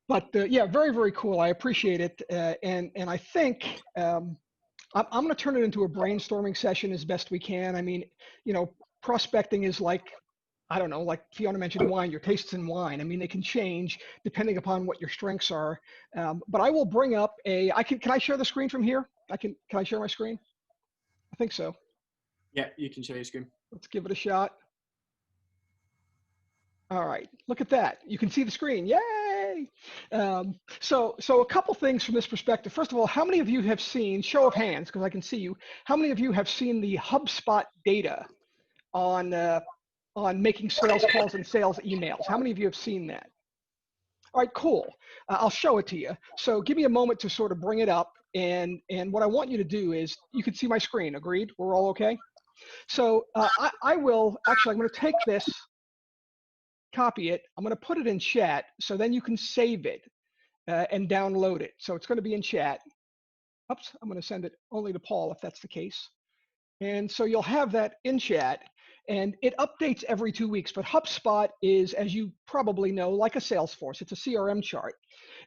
But yeah, very, very cool. I appreciate it. And I think I'm going to turn it into a brainstorming session as best we can. I mean, prospecting is like, I don't know, like Fiona mentioned wine, your tastes in wine. I mean, they can change depending upon what your strengths are. But I will bring up can I share the screen from here? Can I share my screen? I think so. Yeah, you can share your screen. Let's give it a shot. All right, look at that. You can see the screen. Yay! So a couple things from this perspective. First of all, how many of you have seen, show of hands, because I can see you, how many of you have seen the HubSpot data on making sales calls and sales emails? How many of you have seen that? All right, cool. I'll show it to you. So give me a moment to sort of bring it up. And what I want you to do is, you can see my screen. Agreed? We're all okay? So I will, actually, I'm going to take this, copy it. I'm going to put it in chat so then you can save it and download it. So it's going to be in chat. Oops, I'm going to send it only to Paul if that's the case. And so you'll have that in chat, and it updates every 2 weeks. But HubSpot is, as you probably know, like a Salesforce. It's a CRM chart,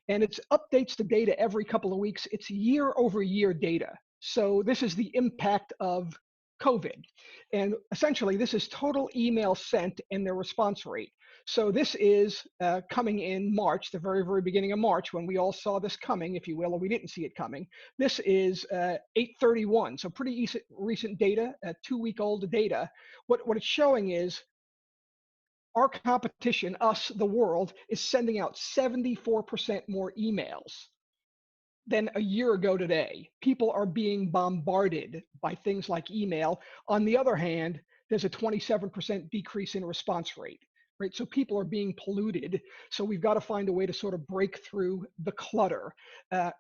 and it updates the data every couple of weeks. It's year over year data. So this is the impact of COVID. And essentially, this is total email sent and their response rate. So this is coming in March, the very, very beginning of March, when we all saw this coming, if you will, or we didn't see it coming. This is 8/31, so pretty recent data, 2-week-old data. What it's showing is our competition, us, the world, is sending out 74% more emails than a year ago today. People are being bombarded by things like email. On the other hand, there's a 27% decrease in response rate, right? So people are being polluted. So we've got to find a way to sort of break through the clutter.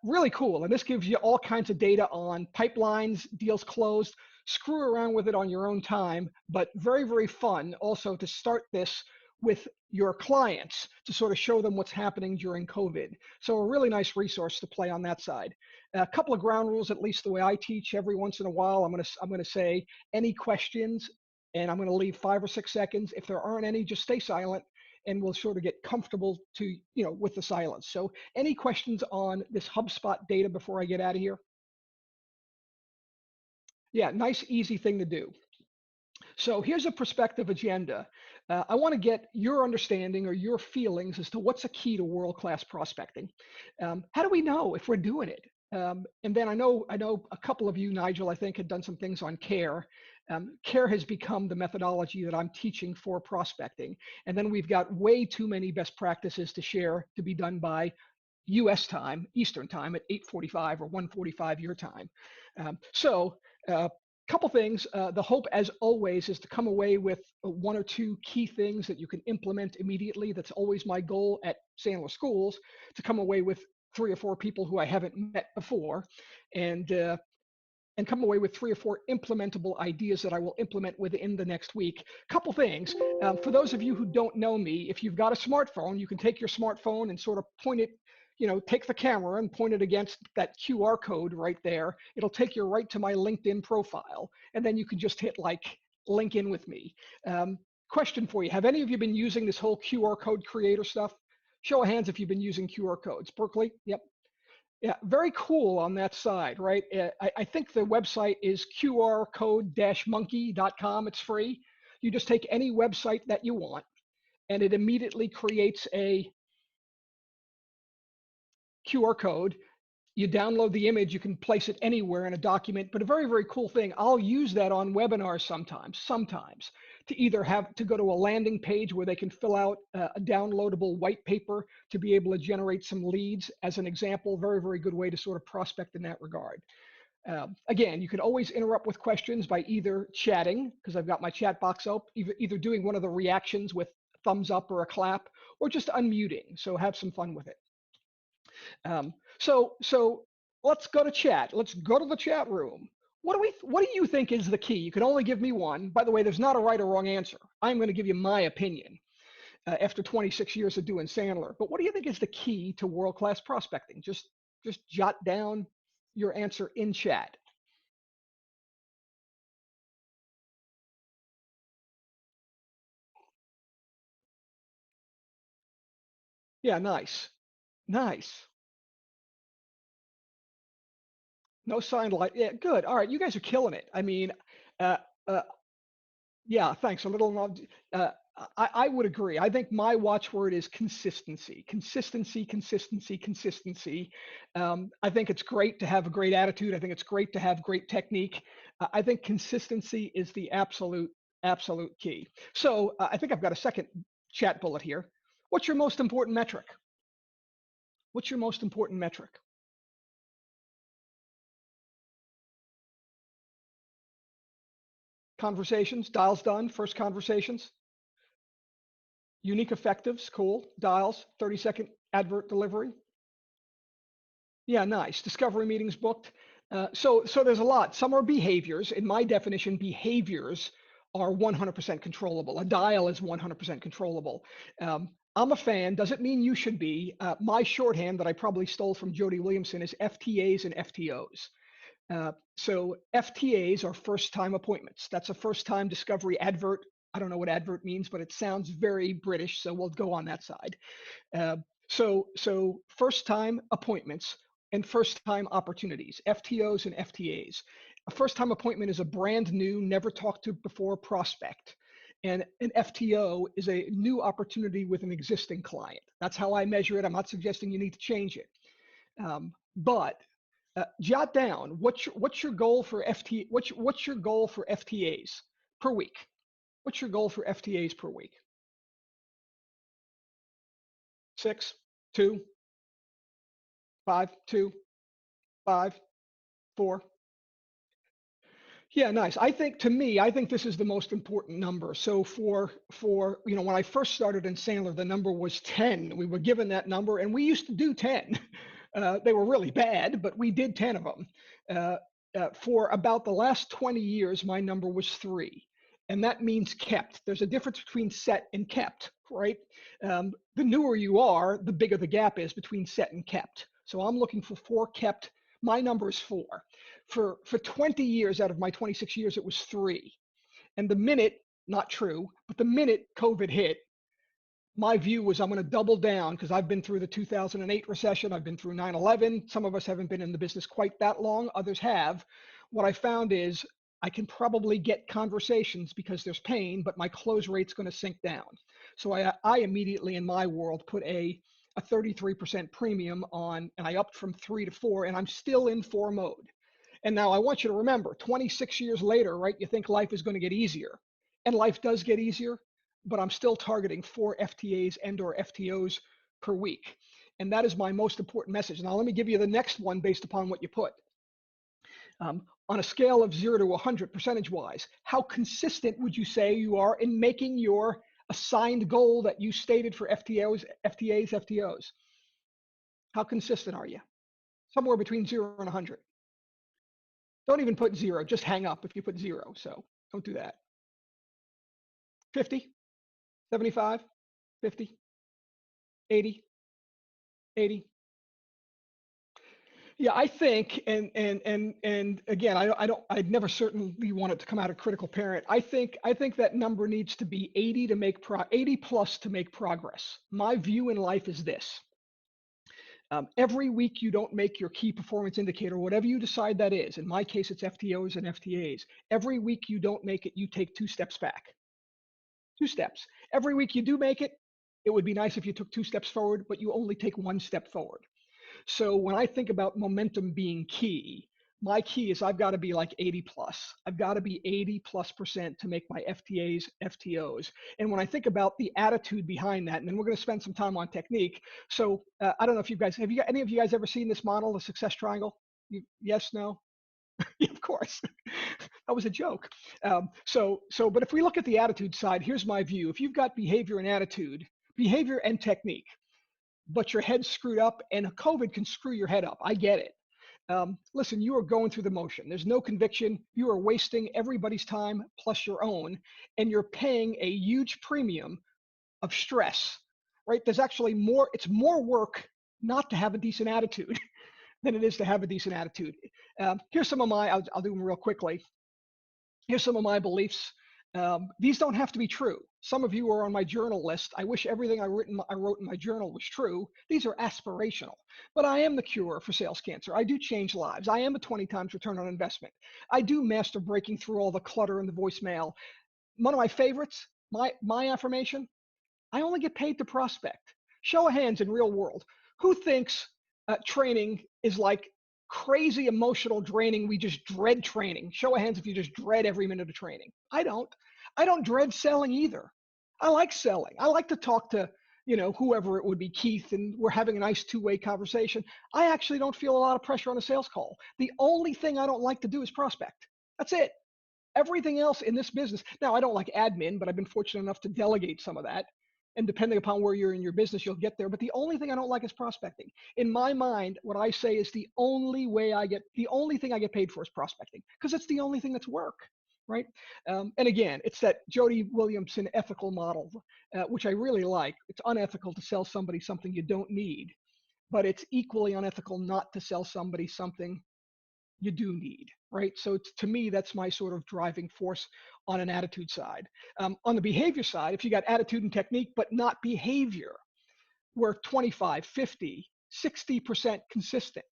Really cool. And this gives you all kinds of data on pipelines, deals closed. Screw around with it on your own time, but very, very fun also to start this with your clients to sort of show them what's happening during COVID. So a really nice resource to play on that side. A couple of ground rules, at least the way I teach. Every once in a while, I'm going to say any questions, and I'm going to leave 5 or 6 seconds. If there aren't any, just stay silent, and we'll sort of get comfortable with the silence. So any questions on this HubSpot data before I get out of here? Yeah, nice, easy thing to do. So here's a perspective agenda. I want to get your understanding or your feelings as to what's a key to world-class prospecting. How do we know if we're doing it? And then I know a couple of you, Nigel, I think, had done some things on CARE. CARE has become the methodology that I'm teaching for prospecting. And then we've got way too many best practices to share to be done by US time, Eastern time at 8:45 or 1:45 your time. So couple things. The hope, as always, is to come away with one or two key things that you can implement immediately. That's always my goal at Sandler Schools, to come away with 3 or 4 people who I haven't met before, and come away with 3 or 4 implementable ideas that I will implement within the next week. Couple things. For those of you who don't know me, if you've got a smartphone, you can take your smartphone and sort of point it, take the camera and point it against that QR code right there. It'll take you right to my LinkedIn profile. And then you can just hit like link in with me. Question for you. Have any of you been using this whole QR code creator stuff? Show of hands if you've been using QR codes. Berkeley? Yep. Yeah, very cool on that side, right? I think the website is qrcode-monkey.com. It's free. You just take any website that you want, and it immediately creates a QR code. You download the image, you can place it anywhere in a document, but a very, very cool thing. I'll use that on webinars sometimes to either have to go to a landing page where they can fill out a downloadable white paper to be able to generate some leads. As an example, very, very good way to sort of prospect in that regard. Again, you can always interrupt with questions by either chatting, because I've got my chat box up, either doing one of the reactions with thumbs up or a clap, or just unmuting. So have some fun with it. So let's go to chat. Let's go to the chat room. What do you think is the key? You can only give me one. By the way, there's not a right or wrong answer. I'm going to give you my opinion after 26 years of doing Sandler. But what do you think is the key to world-class prospecting? Just jot down your answer in chat. Yeah, nice. Nice. No sign light. Yeah, good. All right, you guys are killing it. I mean, uh, uh, yeah, thanks. A little, uh, I would agree. I think my watchword is consistency, consistency, consistency, consistency. I think it's great to have a great attitude. I think it's great to have great technique. I think consistency is the absolute key. So I think I've got a second chat bullet here. What's your most important metric? What's your most important metric? Conversations, dials done, first conversations. Unique effectives, cool. Dials, 30-second advert delivery. Yeah, nice. Discovery meetings booked. So there's a lot. Some are behaviors. In my definition, behaviors are 100% controllable. A dial is 100% controllable. I'm a fan. Doesn't mean you should be. My shorthand that I probably stole from Jody Williamson is FTAs and FTOs. So FTAs are first time appointments. That's a first time discovery advert. I don't know what advert means, but it sounds very British, so we'll go on that side. Uh, so first time appointments and first time opportunities, FTOs and FTAs. A first time appointment is a brand new, never talked to before prospect. And an FTO is a new opportunity with an existing client. That's how I measure it. I'm not suggesting you need to change it. But jot down what's your goal for what's your goal for FTAs per week? What's your goal for FTAs per week? 6, 2, 5, 2, 5, 4. Yeah, nice. I think to me, I think this is the most important number. So for when I first started in Sandler, the number was 10. We were given that number, and we used to do 10. They were really bad, but we did 10 of them. For about the last 20 years, my number was 3, and that means kept. There's a difference between set and kept, right? The newer you are, the bigger the gap is between set and kept. So I'm looking for 4 kept. My number is 4. For 20 years out of my 26 years, it was 3. And the minute, not true, but the minute COVID hit, my view was I'm going to double down because I've been through the 2008 recession. I've been through 9/11. Some of us haven't been in the business quite that long. Others have. What I found is I can probably get conversations because there's pain, but my close rate's going to sink down. So I immediately in my world put a 33% premium on, and I upped from 3 to 4, and I'm still in 4 mode. And now I want you to remember, 26 years later, right? You think life is going to get easier, and life does get easier, but I'm still targeting 4 FTAs and or FTOs per week. And that is my most important message. Now, let me give you the next one based upon what you put. On a scale of 0 to 100 percentage wise, how consistent would you say you are in making your assigned goal that you stated for FTOs, FTAs, FTOs? How consistent are you? Somewhere between 0 and 100. Don't even put 0, just hang up if you put 0. So don't do that. 50, 75, 50, 80, 80. Yeah, I think, and again, I'd never certainly want it to come out of critical parent. I think that number needs to be 80 to make 80 plus to make progress. My view in life is this. Every week you don't make your key performance indicator, whatever you decide that is. In my case, it's FTOs and FTAs. Every week you don't make it, you take 2 steps back. 2 steps. Every week you do make it, it would be nice if you took 2 steps forward, but you only take 1 step forward. So when I think about momentum being key, my key is I've got to be like 80 plus. I've got to be 80 plus percent to make my FTAs, FTOs. And when I think about the attitude behind that, and then we're going to spend some time on technique. So I don't know if you guys, have you got any of you guys ever seen this model, the success triangle? Yes, no? Yeah, of course. That was a joke. But if we look at the attitude side, here's my view. If you've got behavior and attitude, behavior and technique, but your head's screwed up, and COVID can screw your head up. I get it. Listen, you are going through the motion. There's no conviction. You are wasting everybody's time plus your own, and you're paying a huge premium of stress, right? There's actually more, it's more work not to have a decent attitude than it is to have a decent attitude. Here's some of I'll do them real quickly. Here's some of my beliefs. These don't have to be true. Some of you are on my journal list. I wish everything I wrote in my journal was true. These are aspirational, but I am the cure for sales cancer. I do change lives. I am a 20 times return on investment. I do master breaking through all the clutter in the voicemail. One of my favorites, my affirmation, I only get paid to prospect. Show of hands in real world. Who thinks training is like crazy emotional draining? We just dread training. Show of hands if you just dread every minute of training. I don't. I don't dread selling either. I like selling. I like to talk to, whoever it would be, Keith, and we're having a nice two-way conversation. I actually don't feel a lot of pressure on a sales call. The only thing I don't like to do is prospect. That's it. Everything else in this business. Now, I don't like admin, but I've been fortunate enough to delegate some of that. And depending upon where you're in your business, you'll get there. But the only thing I don't like is prospecting. In my mind, what I say is the only thing I get paid for is prospecting, because it's the only thing that's work, right? And again, it's that Jody Williamson ethical model, which I really like. It's unethical to sell somebody something you don't need, but it's equally unethical not to sell somebody something you do need, right? So to me, that's my sort of driving force on an attitude side. On the behavior side, if you got attitude and technique, but not behavior, we're 25, 50, 60% consistent.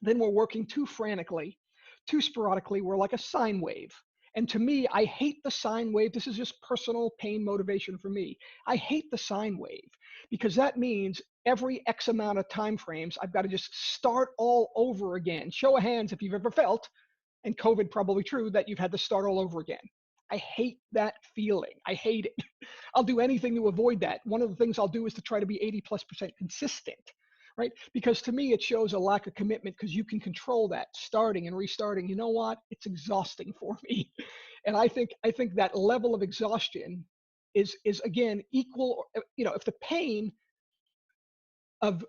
Then we're working too frantically, too sporadically. We're like a sine wave. And to me, I hate the sine wave. This is just personal pain motivation for me. I hate the sine wave because that means every X amount of time frames, I've got to just start all over again. Show of hands if you've ever felt, and COVID probably true, that you've had to start all over again. I hate that feeling. I hate it. I'll do anything to avoid that. One of the things I'll do is to try to be 80+% consistent, right? Because to me, it shows a lack of commitment because you can control that starting and restarting. You know what? It's exhausting for me. And I think that level of exhaustion is again equal, if the pain of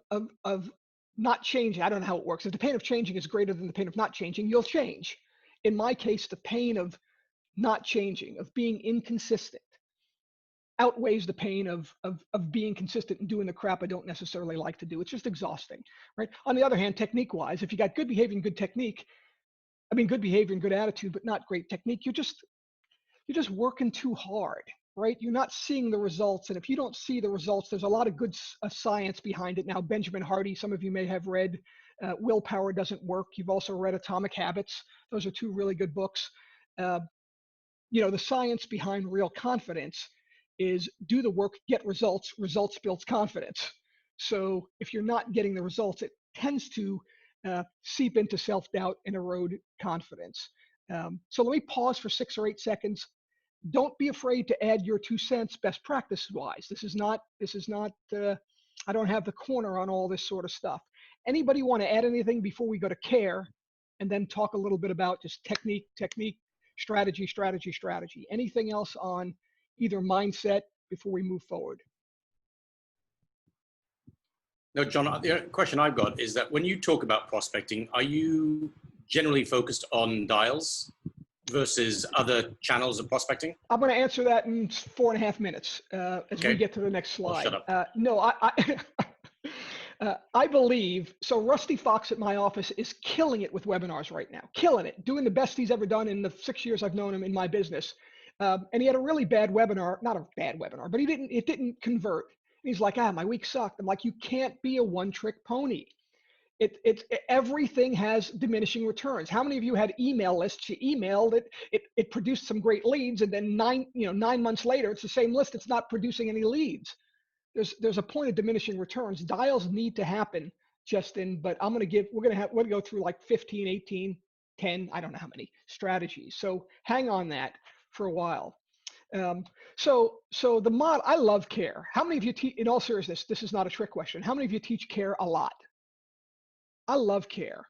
not changing, I don't know how it works. If the pain of changing is greater than the pain of not changing, you'll change. In my case, the pain of not changing, of being inconsistent, outweighs the pain of being consistent and doing the crap I don't necessarily like to do. It's just exhausting, right? On the other hand, technique-wise, if you got good behavior and good technique, good behavior and good attitude, but not great technique, you're just working too hard, right? You're not seeing the results. And if you don't see the results, there's a lot of good science behind it. Now, Benjamin Hardy, some of you may have read Willpower Doesn't Work. You've also read Atomic Habits. Those are two really good books. The science behind real confidence is do the work, get results. Results builds confidence. So if you're not getting the results, it tends to seep into self-doubt and erode confidence. So let me pause for 6 or 8 seconds. Don't be afraid to add your 2 cents best practice wise. This is not, I don't have the corner on all this sort of stuff. Anybody want to add anything before we go to care and then talk a little bit about just technique, strategy. Anything else on either mindset before we move forward? No, John, the question I've got is that when you talk about prospecting, are you generally focused on dials versus other channels of prospecting? I'm going to answer that in 4.5 minutes as we get to the next slide. Well, shut up. No, I believe, so Rusty Fox at my office is killing it with webinars right now, killing it, doing the best he's ever done in the 6 years I've known him in my business. And he had a really bad webinar, not a bad webinar, but it didn't convert. And he's like, my week sucked. I'm like, you can't be a one-trick pony. Everything has diminishing returns. How many of you had email lists? You emailed it produced some great leads, and then 9 months later, it's the same list. It's not producing any leads. There's a point of diminishing returns. Dials need to happen, Justin, but we're going to go through like 15, 18, 10, I don't know how many strategies. So hang on that for a while. So the mod, I love care. How many of you in all seriousness, this is not a trick question. How many of you teach care a lot? I love care.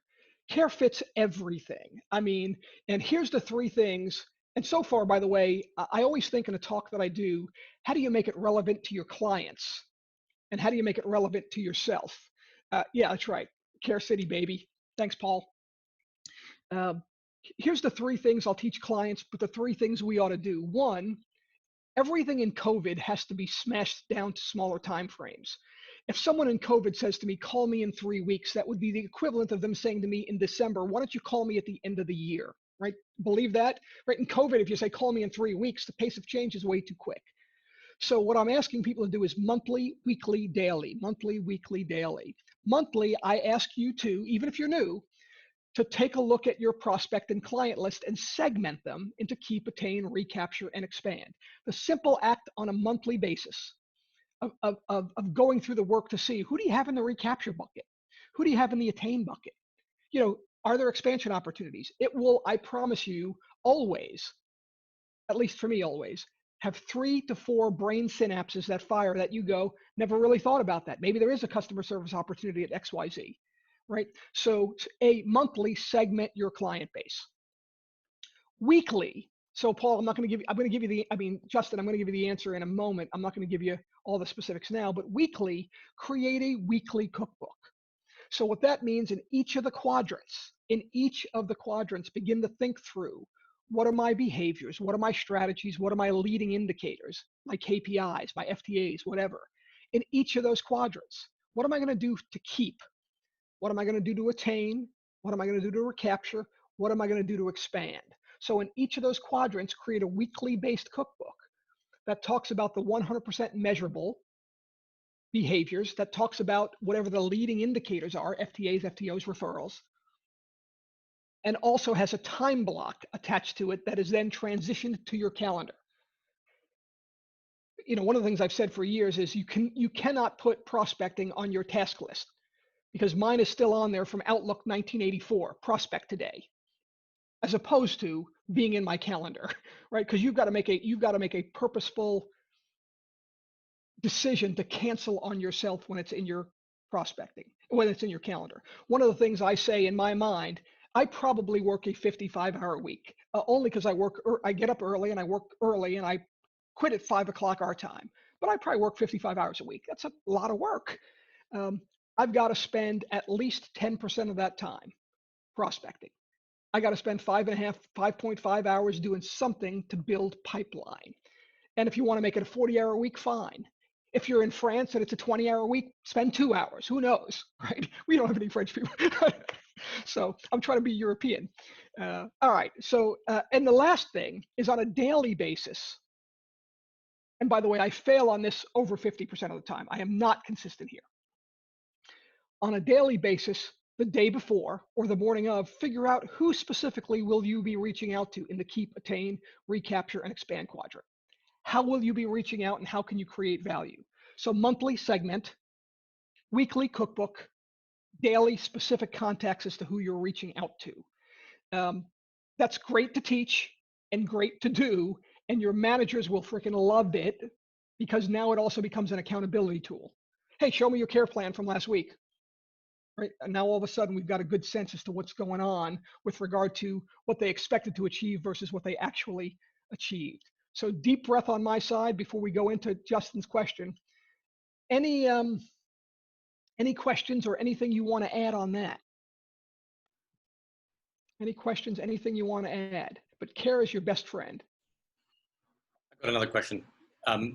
Care fits everything. And here's the 3 things. And so far, by the way, I always think in a talk that I do, how do you make it relevant to your clients? And how do you make it relevant to yourself? Yeah, that's right. Care City, baby. Thanks, Paul. Here's the 3 things I'll teach clients, but the 3 things we ought to do. 1, everything in COVID has to be smashed down to smaller time frames. If someone in COVID says to me, call me in 3 weeks, that would be the equivalent of them saying to me in December, why don't you call me at the end of the year, right? Believe that? Right? In COVID, if you say, call me in 3 weeks, the pace of change is way too quick. So what I'm asking people to do is monthly, weekly, daily, monthly, weekly, daily. Monthly, I ask you to, even if you're new, to take a look at your prospect and client list and segment them into keep, attain, recapture, and expand. The simple act on a monthly basis of going through the work to see who do you have in the recapture bucket? Who do you have in the attain bucket? You know, are there expansion opportunities? It will, I promise you, always, at least for me, always have 3 to 4 brain synapses that fire that you go, never really thought about that. Maybe there is a customer service opportunity at XYZ, right? So a monthly, segment your client base. Weekly, so Paul, I'm going to give you the, Justin, I'm going to give you the answer in a moment. I'm not going to give you all the specifics now, but weekly, create a weekly cookbook. So what that means in each of the quadrants, begin to think through, what are my behaviors? What are my strategies? What are my leading indicators? My KPIs, my FTAs, whatever. In each of those quadrants, what am I going to do to keep? What am I going to do to attain? What am I going to do to recapture? What am I going to do to expand? So in each of those quadrants, create a weekly based cookbook that talks about the 100% measurable behaviors, that talks about whatever the leading indicators are, FTAs, FTOs, referrals, and also has a time block attached to it that is then transitioned to your calendar. You know, one of the things I've said for years is you cannot put prospecting on your task list, because mine is still on there from Outlook 1984, prospect today, as opposed to being in my calendar, right? Because you've got to make a purposeful decision to cancel on yourself when it's in your prospecting, when it's in your calendar. One of the things I say in my mind, I probably work a 55-hour week, only because I get up early and I work early and I quit at 5 o'clock our time, but I probably work 55 hours a week. That's a lot of work. I've got to spend at least 10% of that time prospecting. I got to spend 5.5 hours doing something to build pipeline. And if you want to make it a 40-hour week, fine. If you're in France and it's a 20-hour week, spend 2 hours. Who knows, right? We don't have any French people. So I'm trying to be European. All right. So, and the last thing is on a daily basis. And by the way, I fail on this over 50% of the time. I am not consistent here. On a daily basis, the day before or the morning of, figure out who specifically will you be reaching out to in the keep, attain, recapture, and expand quadrant. How will you be reaching out and how can you create value? So monthly segment, weekly cookbook, daily specific contacts as to who you're reaching out to. That's great to teach and great to do, and your managers will freaking love it, because now it also becomes an accountability tool. Hey, show me your care plan from last week. Right? And now all of a sudden we've got a good sense as to what's going on with regard to what they expected to achieve versus what they actually achieved. So deep breath on my side before we go into Justin's question. Any questions or anything you want to add on that? Any questions, anything you want to add? But care is your best friend. I've got another question.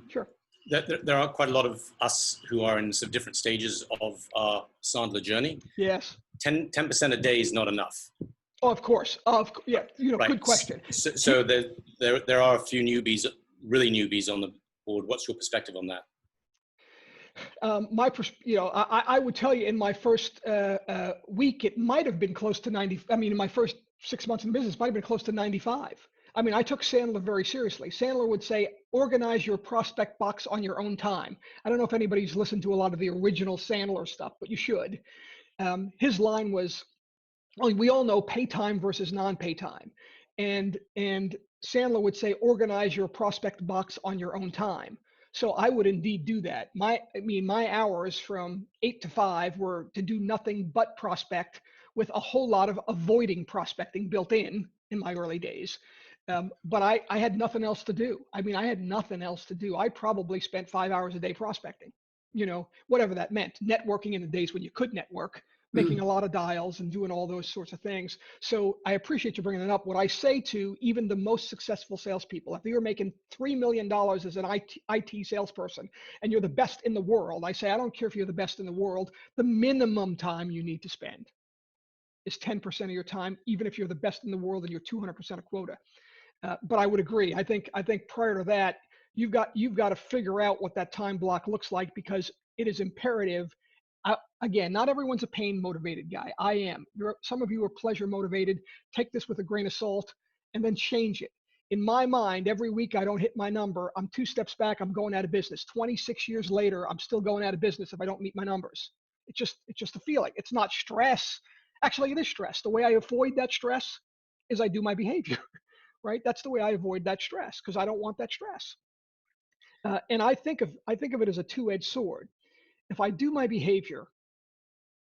Sure. There are quite a lot of us who are in some different stages of our Sandler journey. Yes. 10% a day is not enough. Oh, of course. Yeah. You know, right. Good question. So there are a few newbies, really newbies on the board. What's your perspective on that? I would tell you in my first week, it might have been close to 90. I mean, in my first 6 months in business, it might have been close to 95. I mean, I took Sandler very seriously. Sandler would say, organize your prospect box on your own time. I don't know if anybody's listened to a lot of the original Sandler stuff, but you should. His line was, well, we all know pay time versus non-pay time. And Sandler would say, organize your prospect box on your own time. So I would indeed do that. My hours from 8 to 5 were to do nothing but prospect, with a whole lot of avoiding prospecting built in my early days. But I had nothing else to do. I mean, I had nothing else to do. I probably spent 5 hours a day prospecting, you know, whatever that meant. Networking in the days when you could network, making a lot of dials and doing all those sorts of things. So I appreciate you bringing it up. What I say to even the most successful salespeople, if you're making $3 million as an IT salesperson and you're the best in the world, I say, I don't care if you're the best in the world, the minimum time you need to spend is 10% of your time, even if you're the best in the world and you're 200% of quota. But I would agree. I think prior to that, you've got to figure out what that time block looks like, because it is imperative. Again, not everyone's a pain motivated guy. I am. Some of you are pleasure motivated. Take this with a grain of salt and then change it. In my mind, every week I don't hit my number, I'm 2 steps back, I'm going out of business. 26 years later, I'm still going out of business if I don't meet my numbers. It's just a feeling. It's not stress. Actually, it is stress. The way I avoid that stress is I do my behavior, right? That's the way I avoid that stress, because I don't want that stress. And I think of it as a two-edged sword. If I do my behavior,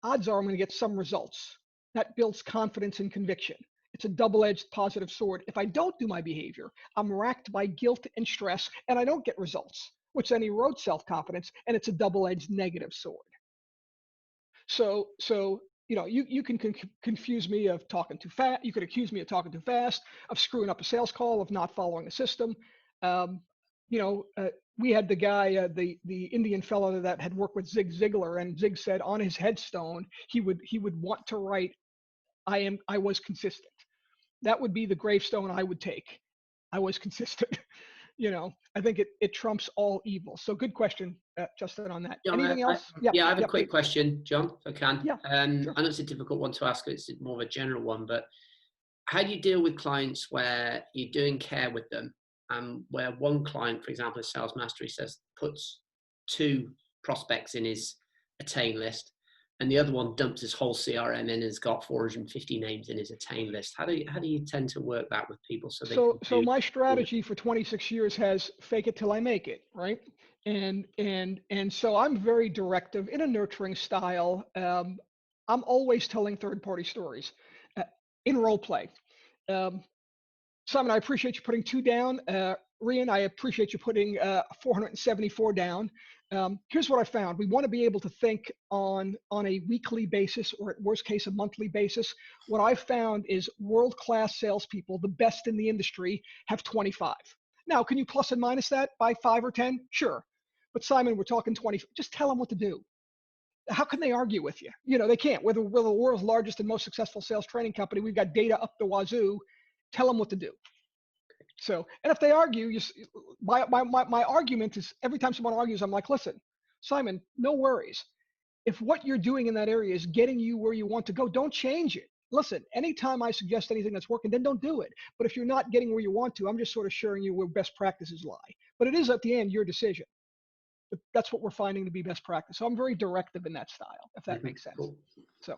odds are I'm going to get some results. That builds confidence and conviction. It's a double-edged positive sword. If I don't do my behavior, I'm racked by guilt and stress, and I don't get results, which then erodes self-confidence, and it's a double-edged negative sword. So you can confuse me of talking too fast. You could accuse me of talking too fast, of screwing up a sales call, of not following a system. We had the guy, the Indian fellow that had worked with Zig Ziglar, and Zig said on his headstone he would want to write, I was consistent. That would be the gravestone I would take. I was consistent. I think it trumps all evil. So good question, Justin, on that. John, Anything else? I have a quick question, John, if I can. Yeah, sure. I know it's a difficult one to ask. It's more of a general one, but how do you deal with clients where you're doing care with them, and where one client, for example, a sales master, he says, puts 2 prospects in his attain list, and the other one dumps his whole CRM in and has got 450 names in his attain list? How do you tend to work that with people? So my strategy for 26 years has fake it till I make it, right? And so I'm very directive in a nurturing style. I'm always telling third-party stories in role play. Simon, I appreciate you putting 2 down. Rian, I appreciate you putting 474 down. Here's what I found. We want to be able to think on a weekly basis, or at worst case, a monthly basis. What I've found is world-class salespeople, the best in the industry, have 25. Now, can you plus and minus that by 5 or 10? Sure. But Simon, we're talking 20. Just tell them what to do. How can they argue with you? They can't. We're the world's largest and most successful sales training company. We've got data up the wazoo. Tell them what to do. So, and if they argue, my argument is, every time someone argues, I'm like, listen, Simon, no worries. If what you're doing in that area is getting you where you want to go, don't change it. Listen, anytime I suggest anything that's working, then don't do it. But if you're not getting where you want to, I'm just sort of sharing you where best practices lie. But it is at the end your decision. But that's what we're finding to be best practice. So I'm very directive in that style, if that makes sense. Cool. So,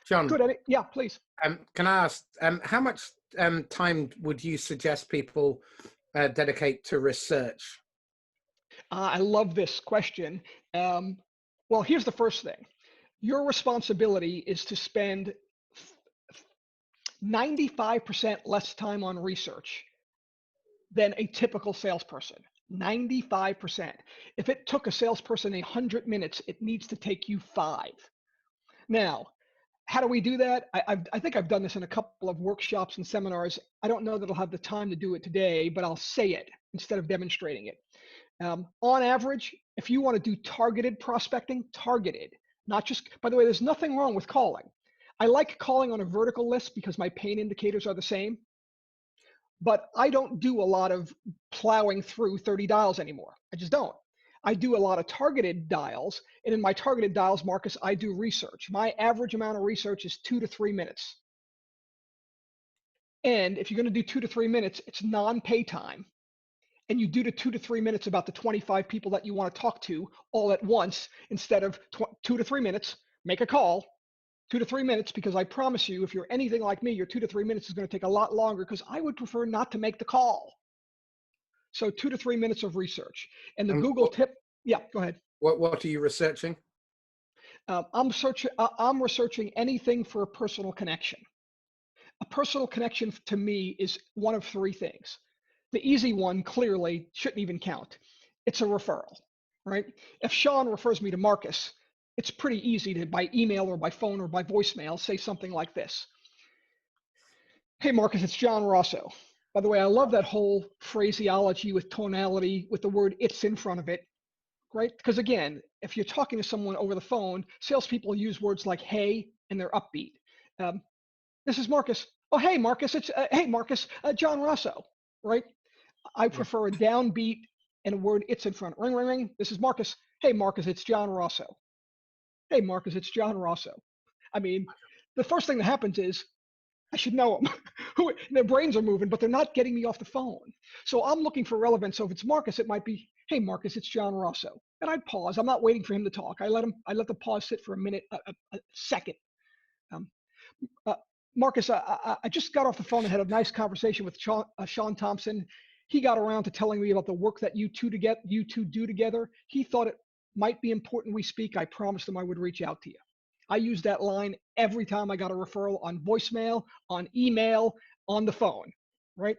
John, good. Yeah, please. can I ask, how much time would you suggest people dedicate to research? I love this question. Well, here's the first thing. Your responsibility is to spend 95% less time on research than a typical salesperson. 95%. If it took a salesperson 100 minutes, it needs to take you 5. Now, how do we do that? I think I've done this in a couple of workshops and seminars. I don't know that I'll have the time to do it today, but I'll say it instead of demonstrating it. On average, if you want to do targeted prospecting, not just, by the way, there's nothing wrong with calling. I like calling on a vertical list because my pain indicators are the same, but I don't do a lot of plowing through 30 dials anymore. I just don't. I do a lot of targeted dials, and in my targeted dials, Marcus, I do research. My average amount of research is 2 to 3 minutes. And if you're going to do 2 to 3 minutes, it's non-pay time. And you do the 2 to 3 minutes about the 25 people that you want to talk to all at once, instead of 2 to 3 minutes, make a call, 2 to 3 minutes, because I promise you, if you're anything like me, your 2 to 3 minutes is going to take a lot longer, because I would prefer not to make the call. So 2 to 3 minutes of research. And the Google tip, yeah, go ahead. What are you researching? I'm researching anything for a personal connection. A personal connection to me is one of 3 things. The easy one clearly shouldn't even count. It's a referral, right? If Sean refers me to Marcus, it's pretty easy to, by email or by phone or by voicemail, say something like this. Hey, Marcus, it's John Rosso. By the way, I love that whole phraseology with tonality, with the word "it's" in front of it, right? Because again, if you're talking to someone over the phone, salespeople use words like "hey" and they're upbeat. This is Marcus. Oh, hey, Marcus. It's hey, Marcus. John Rosso, right? I prefer a downbeat, and a word it's in front. Ring, ring, ring. This is Marcus. Hey, Marcus, it's John Rosso. Hey, Marcus, it's John Rosso. I mean, the first thing that happens is I should know them. Their brains are moving, but they're not getting me off the phone. So I'm looking for relevance. So if it's Marcus, it might be, hey, Marcus, it's John Rosso. And I pause. I'm not waiting for him to talk. I let the pause sit for a minute, a second. Marcus, I just got off the phone and had a nice conversation with Sean Thompson. He got around to telling me about the work that you two do together. He thought it might be important we speak. I promised him I would reach out to you. I use that line every time I got a referral on voicemail, on email, on the phone, right?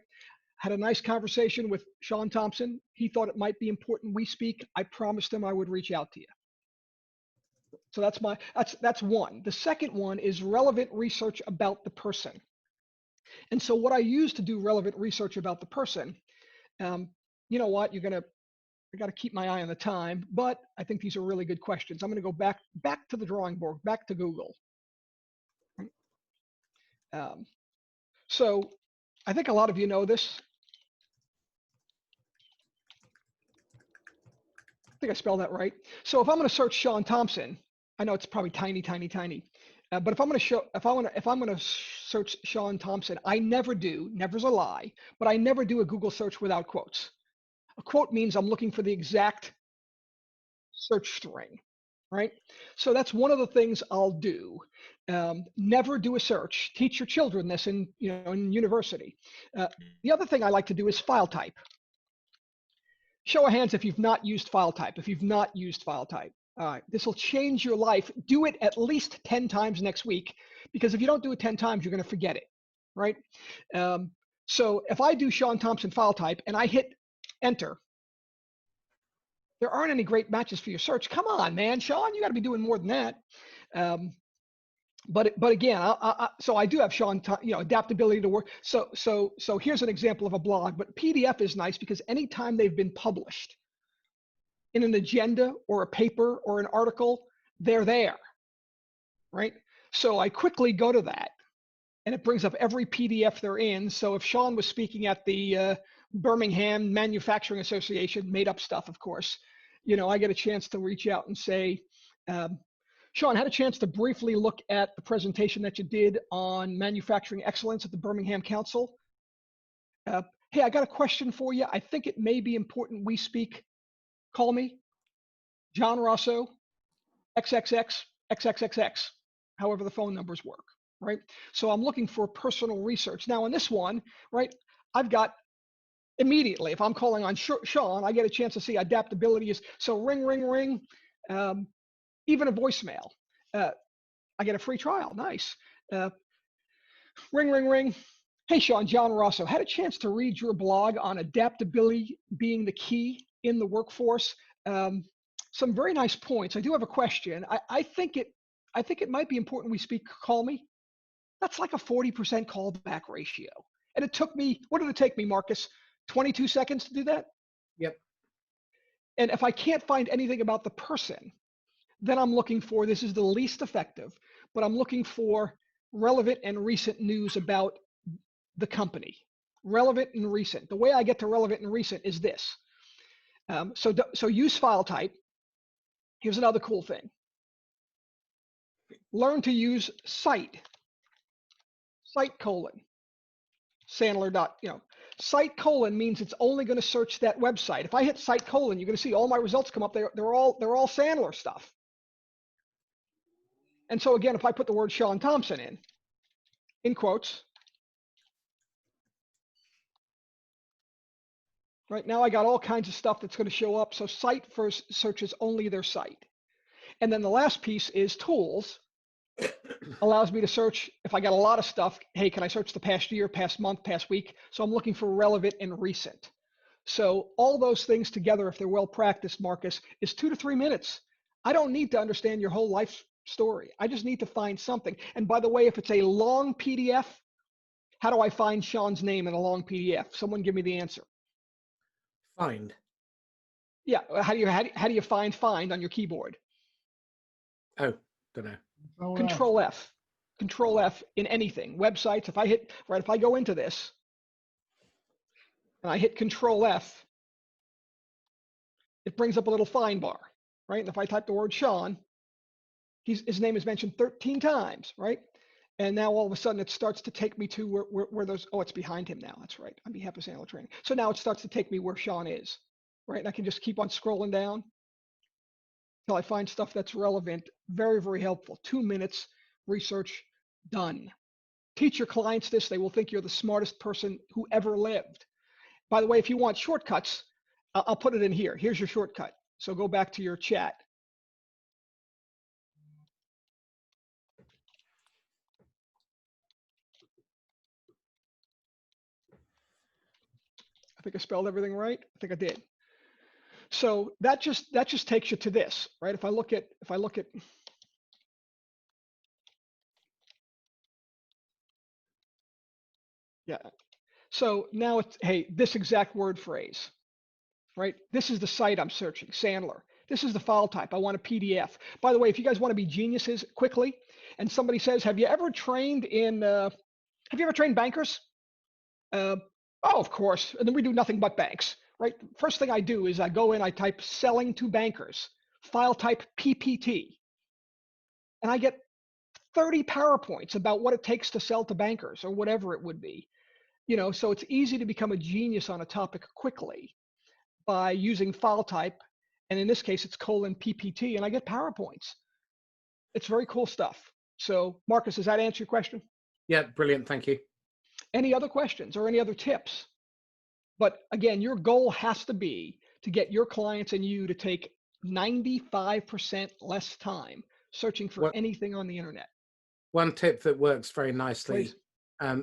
Had a nice conversation with Sean Thompson. He thought it might be important we speak. I promised him I would reach out to you. So that's one. The second one is relevant research about the person. And so what I use to do relevant research about the person, you know what, I got to keep my eye on the time, but I think these are really good questions. I'm going to go back to the drawing board, back to Google. So I think a lot of you know this. I think I spelled that right. So if I'm going to search Sean Thompson, I know it's probably tiny, tiny, tiny. But if I'm going to search Sean Thompson, I never's a lie, but I never do a Google search without quotes. A quote means I'm looking for the exact search string, right? So that's one of the things I'll do. Never do a search. Teach your children this in university. The other thing I like to do is file type. Show of hands if you've not used file type. All right, this will change your life. Do it at least 10 times next week, because if you don't do it 10 times, you're going to forget it, right? So if I do Sean Thompson file type and I hit enter, there aren't any great matches for your search. Come on, man, Sean, you got to be doing more than that. But again, so I do have Sean, adaptability to work. So here's an example of a blog, but PDF is nice because anytime they've been published in an agenda or a paper or an article, they're there, right? So I quickly go to that and it brings up every PDF they're in. So if Sean was speaking at the Birmingham Manufacturing Association, made up stuff, of course, I get a chance to reach out and say, Sean, had a chance to briefly look at the presentation that you did on manufacturing excellence at the Birmingham Council. Hey, I got a question for you. I think it may be important we speak. Call me, John Rosso, XXX, however the phone numbers work, right? So I'm looking for personal research. Now on this one, right, I've got immediately, if I'm calling on Sean, I get a chance to see adaptability is, so ring, ring, ring, even a voicemail. I get a free trial, nice. Ring, ring, ring. Hey, Sean, John Rosso, had a chance to read your blog on adaptability being the key in the workforce. Some very nice points. I do have a question. I think it might be important we speak. Call me. That's like a 40% callback ratio. And it took me, what did it take me, Marcus? 22 seconds to do that? Yep. And if I can't find anything about the person, then I'm looking for, this is the least effective, but I'm looking for relevant and recent news about the company. Relevant and recent. The way I get to relevant and recent is this. So use file type. Here's another cool thing. Learn to use cite colon, Sandler cite colon means it's only going to search that website. If I hit cite colon, you're going to see all my results come up. They're all Sandler stuff. And so again, if I put the word Sean Thompson in quotes, right now I got all kinds of stuff that's going to show up. So cite first searches only their site. And then the last piece is tools. Allows me to search if I got a lot of stuff. Hey, can I search the past year, past month, past week? So I'm looking for relevant and recent. So all those things together, if they're well practiced, Marcus, is 2 to 3 minutes. I don't need to understand your whole life story. I just need to find something. And by the way, if it's a long PDF, how do I find Sean's name in a long PDF? Someone give me the answer. Find. Yeah. How do you find on your keyboard? Oh, don't know. Control F. Control F in anything. Websites, if I go into this and I hit Control F, it brings up a little find bar, right? And if I type the word Sean, his name is mentioned 13 times, right? And now all of a sudden it starts to take me to where those, oh, it's behind him now. That's right. On behalf of Sandler Training. So now it starts to take me where Sean is, right? And I can just keep on scrolling down until I find stuff that's relevant. Very, very helpful. 2 minutes, research done. Teach your clients this. They will think you're the smartest person who ever lived. By the way, if you want shortcuts, I'll put it in here. Here's your shortcut. So go back to your chat. I think I spelled everything right. I think I did. So that just takes you to this, right? If I look at yeah. So now it's, hey, this exact word phrase, right? This is the site I'm searching, Sandler. This is the file type. I want a PDF. By the way, if you guys want to be geniuses quickly, and somebody says, have you ever trained bankers? Oh, of course. And then we do nothing but banks, right? First thing I do is I go in, I type selling to bankers, file type PPT, and I get 30 PowerPoints about what it takes to sell to bankers or whatever it would be. So it's easy to become a genius on a topic quickly by using file type. And in this case, it's :PPT, and I get PowerPoints. It's very cool stuff. So Marcus, does that answer your question? Yeah, brilliant. Thank you. Any other questions or any other tips? But again, your goal has to be to get your clients and you to take 95% less time searching for anything on the internet. One tip that works very nicely Please.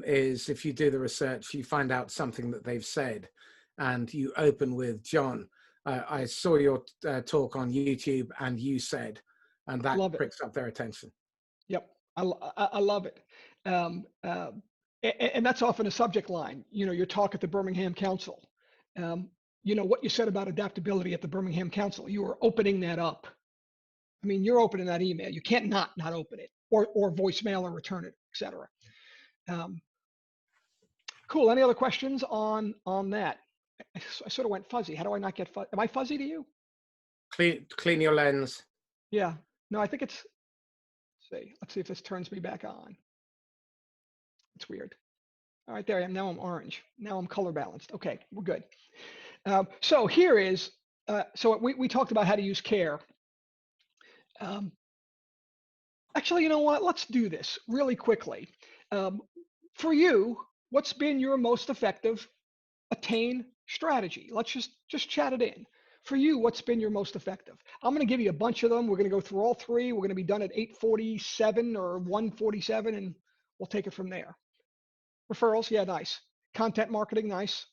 Is if you do the research, you find out something that they've said, and you open with, John, I saw your talk on YouTube, and you said, and that picks up their attention. Yep, I love it. And that's often a subject line, your talk at the Birmingham Council. What you said about adaptability at the Birmingham Council, you are opening that up. I mean, you're opening that email. You can't not open it or voicemail or return it, etc. Cool. Any other questions on that? I sort of went fuzzy. How do I not get fuzzy? Am I fuzzy to you? Clean your lens. Yeah. No, I think it's, let's see if this turns me back on. It's weird. All right, there I am. Now I'm orange. Now I'm color balanced. Okay, we're good. So here is, so we talked about how to use care. Actually, you know what? Let's do this really quickly. For you, what's been your most effective attain strategy? Let's just chat it in. For you, what's been your most effective? I'm going to give you a bunch of them. We're going to go through all three. We're going to be done at 8:47 or 1:47, and we'll take it from there. Referrals, yeah, nice. Content marketing, nice.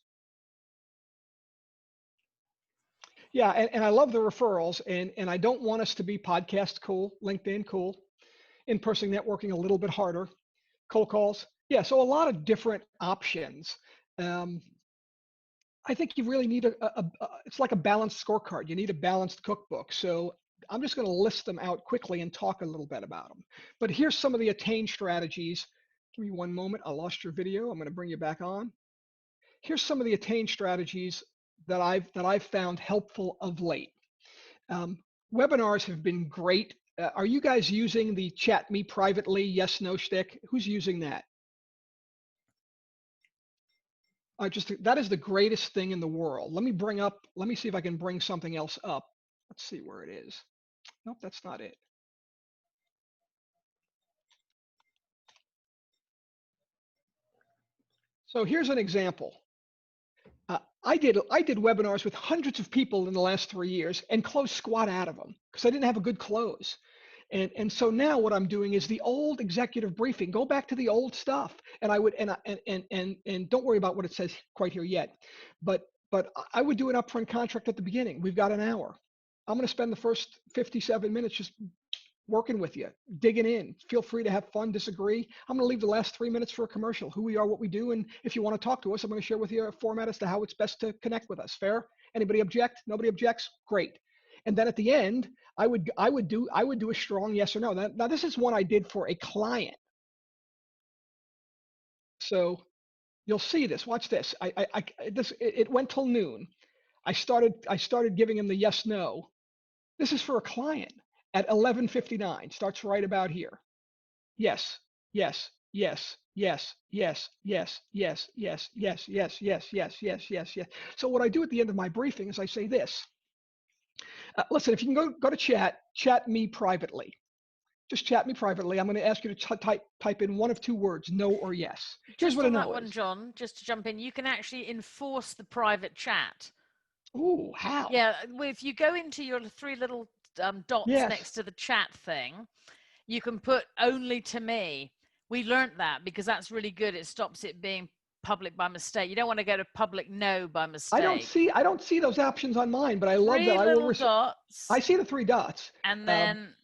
Yeah, and I love the referrals, and I don't want us to be podcast cool, LinkedIn cool, in-person networking a little bit harder, cold calls. Yeah, so a lot of different options. I think you really need it's like a balanced scorecard. You need a balanced cookbook. So I'm just going to list them out quickly and talk a little bit about them. But here's some of the attain strategies. Give me one moment. I lost your video. I'm going to bring you back on. Here's some of the attain strategies that I've found helpful of late. Webinars have been great. Are you guys using the chat me privately, yes, no shtick? Who's using that? That is the greatest thing in the world. Let me see if I can bring something else up. Let's see where it is. Nope, that's not it. So here's an example. I did webinars with hundreds of people in the last 3 years and closed squat out of them because I didn't have a good close. And so now what I'm doing is the old executive briefing. Go back to the old stuff, and I would and don't worry about what it says quite here yet, but I would do an upfront contract at the beginning. We've got an hour. I'm going to spend the first 57 minutes just working with you, digging in. Feel free to have fun, disagree. I'm going to leave the last 3 minutes for a commercial, who we are, what we do, and if you want to talk to us, I'm going to share with you a format as to how it's best to connect with us. Fair? Anybody object? Nobody objects? Great. And then at the end, I would do a strong yes or no. Now this is one I did for a client. So you'll see this. Watch this. It went till noon. I started giving him the yes, no. This is for a client at 11:59, starts right about here. Yes, yes, yes, yes, yes, yes, yes, yes, yes, yes, yes, yes, yes, yes, yes. So what I do at the end of my briefing is I say this. Listen, if you can go to chat me privately. Just chat me privately. I'm going to ask you to type in one of two words, no or yes. Here's Just what a on no that one, is. John, just to jump in, you can actually enforce the private chat. Ooh, how? Yeah, if you go into your three little dots Yes. next to the chat thing, you can put only to me. We learned that because that's really good. It stops it being public by mistake. You don't want to go to public no by mistake. I don't see those options on mine, but I love that. Three little dots. I see the three dots. And then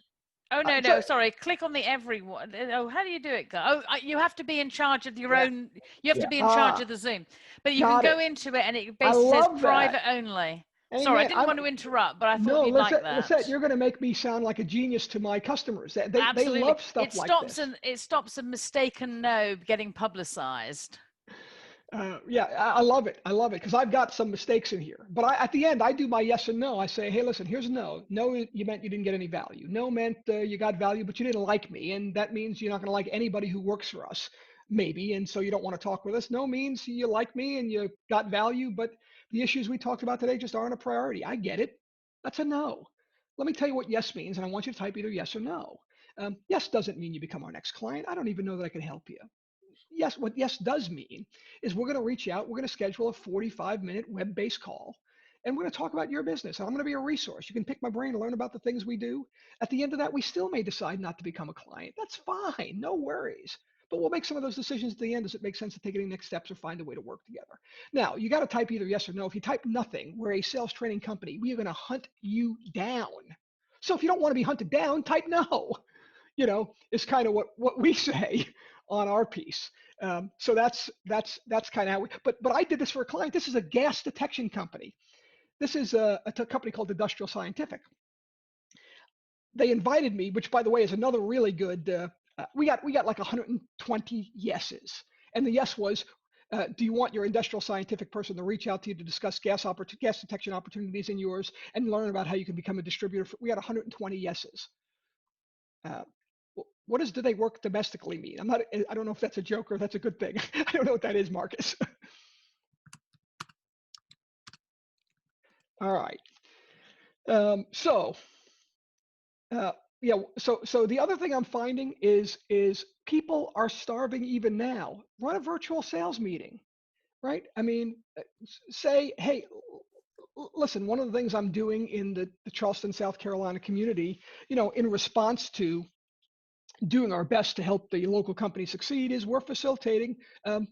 oh no, sorry. Click on the everyone. Oh, how do you do it? Oh, you have to be in charge of your own. You have to be in charge of the Zoom. But you can go into it, and it basically says private only. Amen. Sorry, I didn't want to interrupt, but I thought you'd like that. Lisette, you're going to make me sound like a genius to my customers. They love stuff like this. It stops a mistaken no getting publicized. Yeah, I love it. I love it because I've got some mistakes in here. But at the end, I do my yes and no. I say, hey, listen, here's a no. No, you meant you didn't get any value. No meant you got value, but you didn't like me. And that means you're not going to like anybody who works for us, maybe. And so you don't want to talk with us. No means you like me and you got value, but the issues we talked about today just aren't a priority. I get it. That's a no. Let me tell you what yes means, and I want you to type either yes or no. Yes doesn't mean you become our next client. I don't even know that I can help you. Yes, what yes does mean is we're going to reach out, we're going to schedule a 45-minute web-based call, and we're going to talk about your business. I'm going to be a resource. You can pick my brain and learn about the things we do. At the end of that, we still may decide not to become a client. That's fine, no worries. But we'll make some of those decisions at the end. Does it make sense to take any next steps or find a way to work together? Now, you got to type either yes or no. If you type nothing, we're a sales training company. We are going to hunt you down. So if you don't want to be hunted down, type no. You know, is kind of what we say on our piece. So that's kind of how we, but I did this for a client. This is a gas detection company. This is a company called Industrial Scientific. They invited me, which by the way is another really good, we got like 120 yeses. And the yes was, do you want your industrial scientific person to reach out to you to discuss gas detection opportunities in yours and learn about how you can become a distributor? We got 120 yeses. What does do they work domestically mean? I don't know if that's a joke or if that's a good thing. I don't know what that is, Marcus. All right. So the other thing I'm finding is people are starving even now. Run a virtual sales meeting, right? I mean, say, hey, listen, one of the things I'm doing in the Charleston, South Carolina community, in response to doing our best to help the local company succeed is we're facilitating kind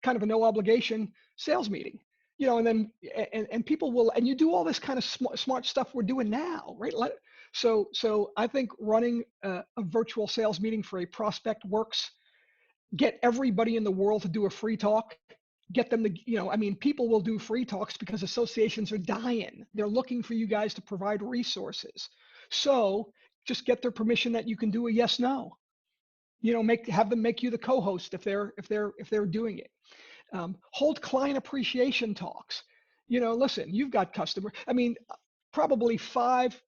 of a no obligation sales meeting, and then and people will, and you do all this kind of smart stuff we're doing now, right? So I think running a virtual sales meeting for a prospect works. Get everybody in the world to do a free talk. Get them to, people will do free talks because associations are dying. They're looking for you guys to provide resources. So just get their permission that you can do a yes, no. Have them make you the co-host if they're doing it. Hold client appreciation talks. Listen, you've got customers. Probably 5.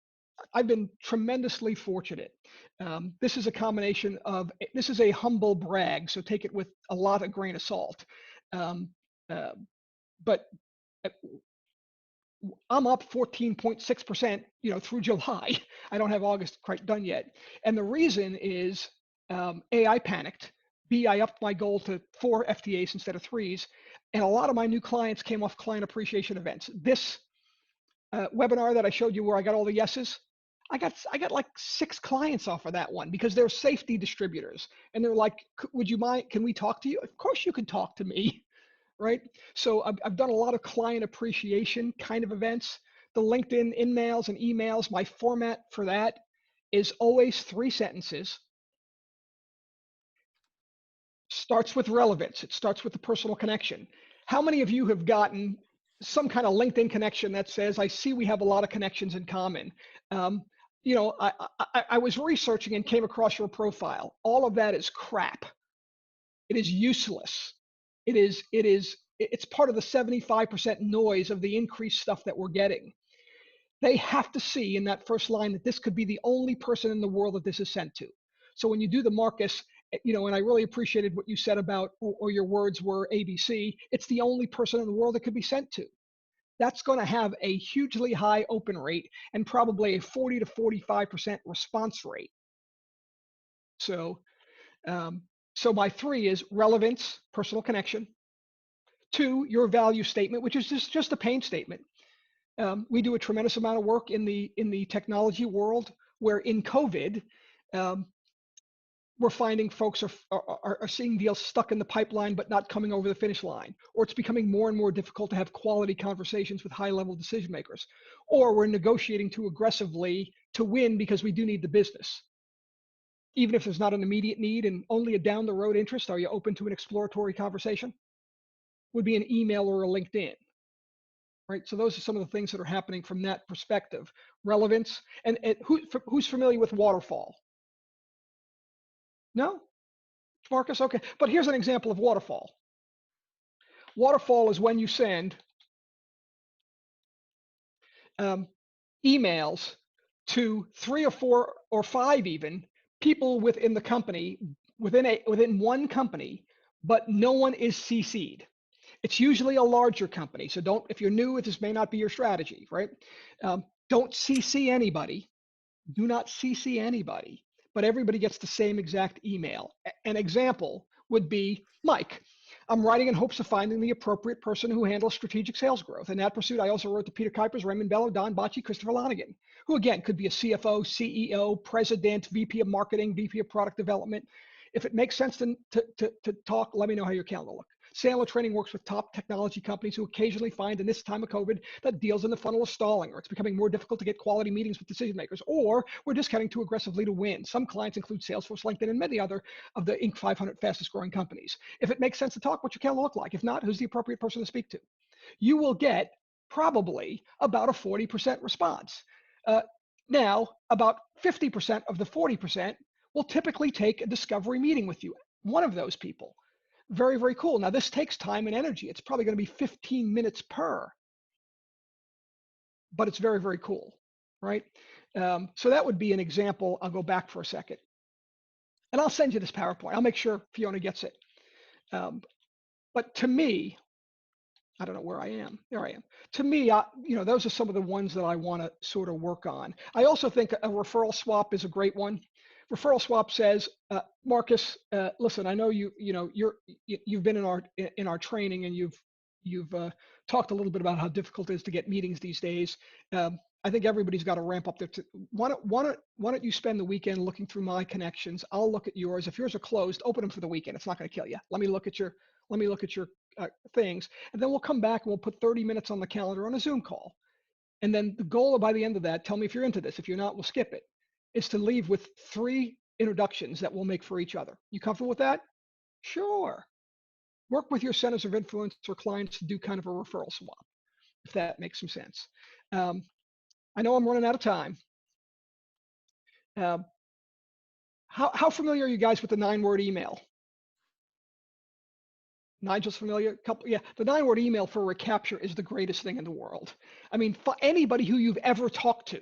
I've been tremendously fortunate. This is a combination of, this is a humble brag, so take it with a lot of grain of salt. But I'm up 14.6%, through July. I don't have August quite done yet. And the reason is, A, I panicked. B, I upped my goal to 4 FTAs instead of 3s. And a lot of my new clients came off client appreciation events. This webinar that I showed you where I got all the yeses, I got like 6 clients off of that one because they're safety distributors. And they're like, would you mind, can we talk to you? Of course you can talk to me. Right? So I've done a lot of client appreciation kind of events. The LinkedIn in-mails and emails, my format for that is always 3 sentences. Starts with relevance. It starts with the personal connection. How many of you have gotten some kind of LinkedIn connection that says, I see we have a lot of connections in common? I was researching and came across your profile. All of that is crap. It is useless. It is it's part of the 75% noise of the increased stuff that we're getting. They have to see in that first line that this could be the only person in the world that this is sent to. So when you do the Marcus, and I really appreciated what you said about, or your words were ABC, it's the only person in the world that could be sent to. That's going to have a hugely high open rate and probably a 40 to 45% response rate. So, so my 3 is relevance, personal connection. 2, your value statement, which is just a pain statement. We do a tremendous amount of work in the technology world, where in COVID, we're finding folks are seeing deals stuck in the pipeline but not coming over the finish line, or it's becoming more and more difficult to have quality conversations with high-level decision makers, or we're negotiating too aggressively to win because we do need the business. Even if there's not an immediate need and only a down-the-road interest, are you open to an exploratory conversation? Would be an email or a LinkedIn. Right, so those are some of the things that are happening from that perspective. Relevance, and who's familiar with waterfall? No? Marcus? Okay, but here's an example of waterfall. Waterfall is when you send emails to 3 or 4 or 5 even people within the company, within one company, but no one is CC'd. It's usually a larger company. So if you're new, this may not be your strategy, right? Don't CC anybody. Do not CC anybody, but everybody gets the same exact email. An example would be, Mike, I'm writing in hopes of finding the appropriate person who handles strategic sales growth. In that pursuit, I also wrote to Peter Kuipers, Raymond Bello, Don Bocci, Christopher Lonigan, who again could be a CFO, CEO, president, VP of marketing, VP of product development. If it makes sense to talk, let me know how your calendar looks. Sandler Training works with top technology companies who occasionally find in this time of COVID that deals in the funnel are stalling, or it's becoming more difficult to get quality meetings with decision makers, or we're discounting too aggressively to win. Some clients include Salesforce, LinkedIn, and many other of the Inc. 500 fastest growing companies. If it makes sense to talk, what's your calendar look like? If not, who's the appropriate person to speak to? You will get probably about a 40% response. Now, about 50% of the 40% will typically take a discovery meeting with you, one of those people. Very, very cool. Now, this takes time and energy. It's probably going to be 15 minutes per, but it's very, very cool, right? So that would be an example. I'll go back for a second. And I'll send you this PowerPoint. I'll make sure Fiona gets it. But to me, I don't know where I am. There I am. To me, those are some of the ones that I want to sort of work on. I also think a referral swap is a great one. Referral swap says, Marcus, listen, I know you've been in our training, and you've talked a little bit about how difficult it is to get meetings these days. I think everybody's got to ramp up their. Why don't you spend the weekend looking through my connections? I'll look at yours. If yours are closed, open them for the weekend. It's not going to kill you. Let me look at your things, and then we'll come back and we'll put 30 minutes on the calendar on a Zoom call. And then the goal by the end of that, tell me if you're into this. If you're not, we'll skip it. Is to leave with 3 introductions that we'll make for each other. You comfortable with that? Sure. Work with your centers of influence or clients to do kind of a referral swap, if that makes some sense. I know I'm running out of time. How familiar are you guys with the 9-word email? Nigel's familiar? Yeah, the 9-word email for recapture is the greatest thing in the world. I mean, for anybody who you've ever talked to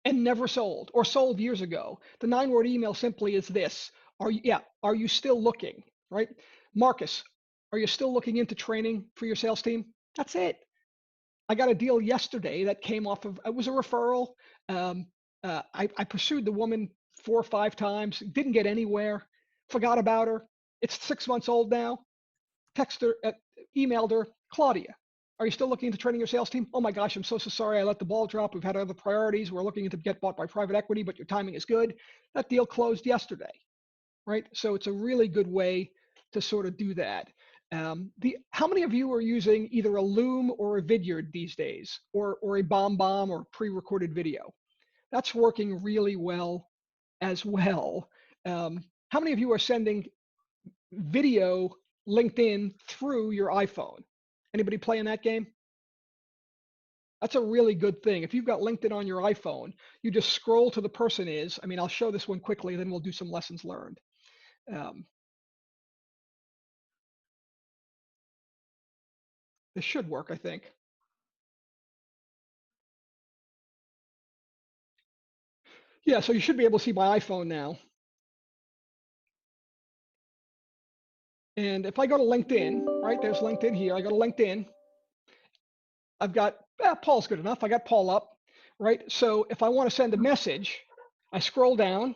and never sold, or sold years ago, the 9-word email simply is this: are you still looking, right? Marcus, are you still looking into training for your sales team? That's it. I got a deal yesterday that came off of, it was a referral. I pursued the woman 4 or 5 times, didn't get anywhere, forgot about her. It's 6 months old now. Texted her, emailed her, Claudia, are you still looking into training your sales team? Oh my gosh, I'm so sorry. I let the ball drop. We've had other priorities. We're looking to get bought by private equity, but your timing is good. That deal closed yesterday, right? So it's a really good way to sort of do that. How many of you are using either a Loom or a Vidyard these days, or a BombBomb or pre-recorded video? That's working really well as well. How many of you are sending video LinkedIn through your iPhone? Anybody playing that game? That's a really good thing. If you've got LinkedIn on your iPhone, you just scroll to the person is. I mean, I'll show this one quickly, then we'll do some lessons learned. This should work, I think. Yeah, so you should be able to see my iPhone now. And if I go to LinkedIn, right, there's LinkedIn here. I go to LinkedIn. I've got, Paul's good enough. I got Paul up, right? So if I want to send a message, I scroll down.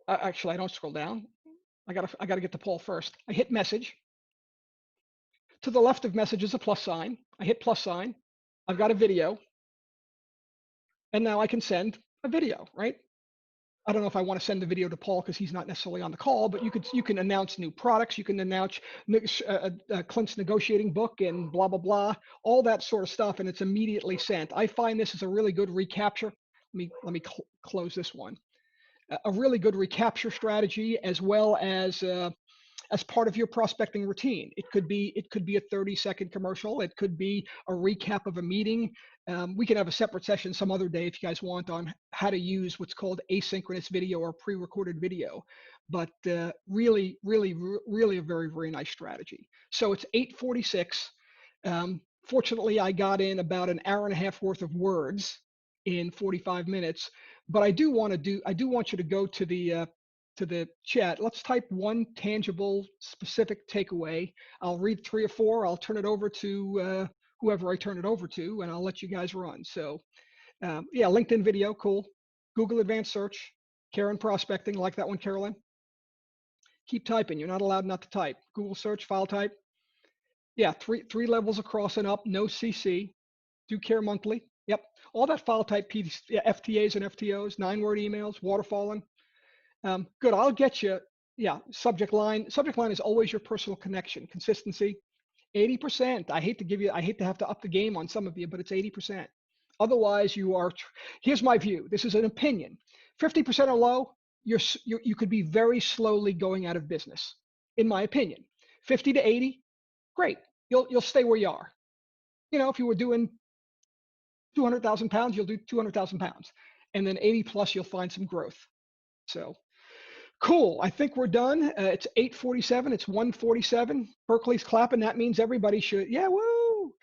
Actually, I don't scroll down. I gotta get to Paul first. I hit message. To the left of message is a plus sign. I hit plus sign. I've got a video. And now I can send a video, right? I don't know if I want to send the video to Paul because he's not necessarily on the call, but you can announce new products. You can announce Clint's negotiating book and blah, blah, blah, all that sort of stuff. And it's immediately sent. I find this is a really good recapture. Let me close this one. A really good recapture strategy, as well as part of your prospecting routine. It could be a 30-second commercial. It could be a recap of a meeting. We can have a separate session some other day if you guys want on how to use what's called asynchronous video or pre-recorded video. But really, really, really a very, very nice strategy. So it's 8:46. Fortunately, I got in about an hour and a half worth of words in 45 minutes. But I do want you to go to the chat. Let's type one tangible, specific takeaway. I'll read 3 or 4. I'll turn it over to whoever I turn it over to, and I'll let you guys run. So, yeah, LinkedIn video, cool. Google Advanced Search, Karen Prospecting, like that one, Carolyn. Keep typing. You're not allowed not to type. Google Search, file type. Yeah, three levels across and up, no CC. Do care monthly. Yep, all that file type, FTAs and FTOs, 9-word emails, waterfalling. Good, I'll get you. Yeah, subject line. Subject line is always your personal connection. Consistency, 80%. I hate to have to up the game on some of you, but it's 80%. Otherwise, you are. Here's my view. This is an opinion. 50% or low, you could be very slowly going out of business, in my opinion. 50 to 80, great. You'll stay where you are. You know, if you were doing 200,000 pounds, you'll do 200,000 pounds, and then 80 plus, you'll find some growth. So. Cool. I think we're done. It's 8:47. It's 1:47. Berkeley's clapping. That means everybody should. Yeah, woo.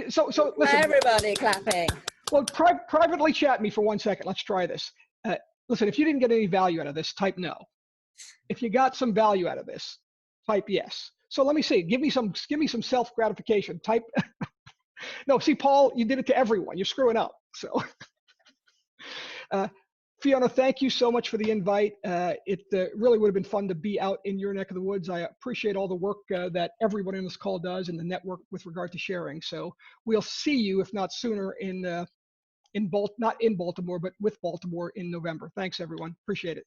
So listen. Everybody clapping. Well, privately chat me for 1 second. Let's try this. Listen, if you didn't get any value out of this, type no. If you got some value out of this, type yes. So let me see. Give me some self gratification. Type. No, see, Paul, you did it to everyone. You're screwing up. So. Fiona, thank you so much for the invite. It really would have been fun to be out in your neck of the woods. I appreciate all the work that everyone in this call does and the network with regard to sharing. So we'll see you, if not sooner, not in Baltimore, but with Baltimore in November. Thanks, everyone. Appreciate it.